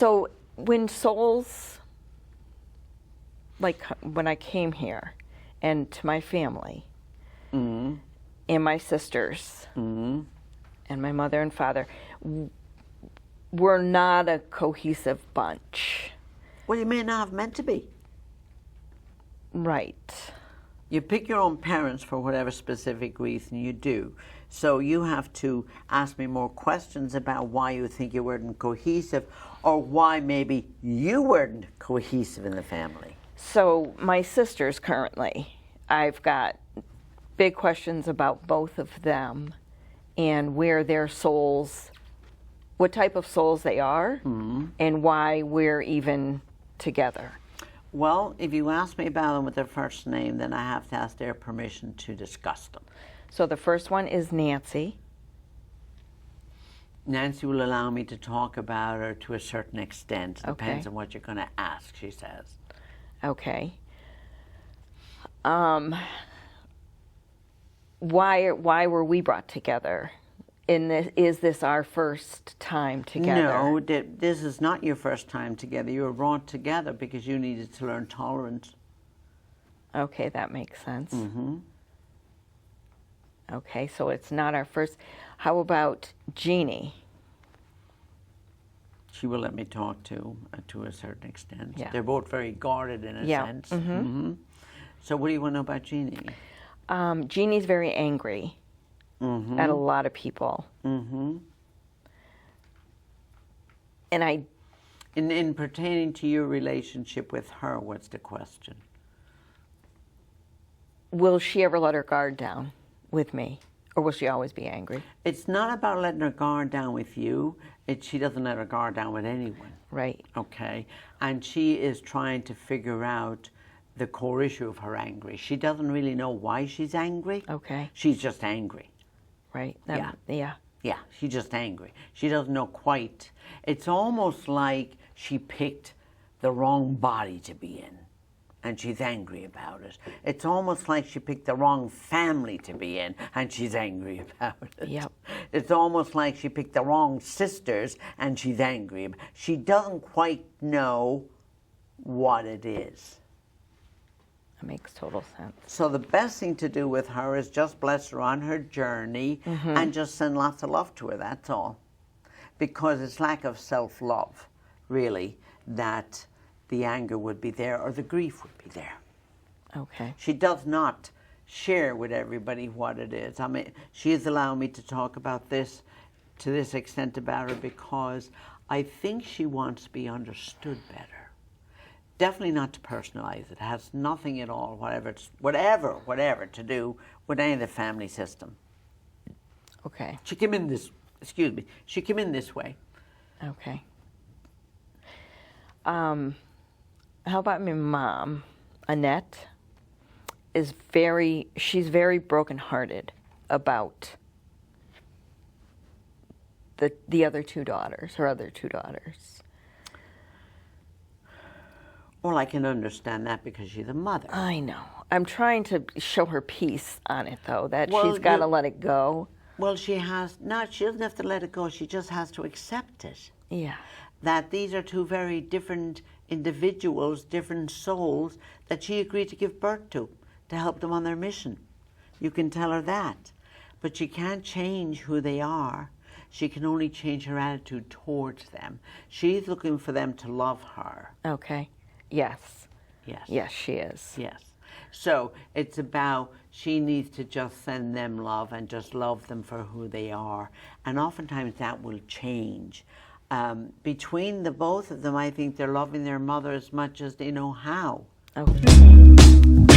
So when souls, like when I came here and to my family Mm-hmm. and my sisters Mm-hmm. and my mother and father, we're not a cohesive bunch. Well, you may not have meant to be. Right. You pick your own parents for whatever specific reason you do. So you have to ask me more questions about why you think you weren't cohesive, or why maybe you weren't cohesive in the family. So my sisters currently, I've got big questions about both of them and where their souls, what type of souls they are, and why we're even together. Well, if you ask me about them with their first name, then I have to ask their permission to discuss them. So the first one is Nancy. Nancy will allow me to talk about her to a certain extent. It depends Okay. on what you're going to ask, she says. Okay. Why were we brought together? Is this our first time together? No, this is not your first time together. You were brought together because you needed to learn tolerance. Okay, that makes sense. Mm-hmm. Okay, so it's not our first. How about Jeannie? She will let me talk to a certain extent. Yeah. They're both very guarded in a Yeah. sense. Mm-hmm. Mm-hmm. So what do you want to know about Jeannie? Jeannie's very angry Mm-hmm. at a lot of people. Mm-hmm. And In pertaining to your relationship with her, what's the question? will she ever let her guard down with me? Or will she always be angry? It's not about letting her guard down with you. She doesn't let her guard down with anyone. Right. Okay? And she is trying to figure out the core issue of her anger. She doesn't really know why she's angry. Okay. She's just angry. Right. Yeah. Yeah. Yeah, she's just angry. She doesn't know quite. It's almost like she picked the wrong body to be in, and she's angry about it. It's almost like she picked the wrong family to be in, and she's angry about it. Yep. It's almost like she picked the wrong sisters, and she's angry. She doesn't quite know what it is. That makes total sense. So the best thing to do with her is just bless her on her journey and just send lots of love to her, that's all. Because it's lack of self-love, really, that the anger would be there or the grief would be there. Okay. She does not share with everybody what it is. I mean, she is allowing me to talk about this to this extent about her because I think she wants to be understood better. Definitely not to personalize it. It has nothing at all, whatever to do with any of the family system. Okay. She came in this, she came in this way. Okay. How about my mom? Annette she's very brokenhearted about the other two daughters, her other two daughters. Well, I can understand that because she's a mother. I know. I'm trying to show her peace on it, though, that Well, she's got to let it go. Well, she doesn't have to let it go. She just has to accept it. Yeah. That these are two very different individuals, different souls that she agreed to give birth to help them on their mission. You can tell her that. But she can't change who they are. She can only change her attitude towards them. She's looking for them to love her. Okay. Yes. Yes. Yes, she is. Yes. So it's about she needs to just send them love and just love them for who they are. And oftentimes that will change. Between the both of them, I think they're loving their mother as much as they know how. Okay.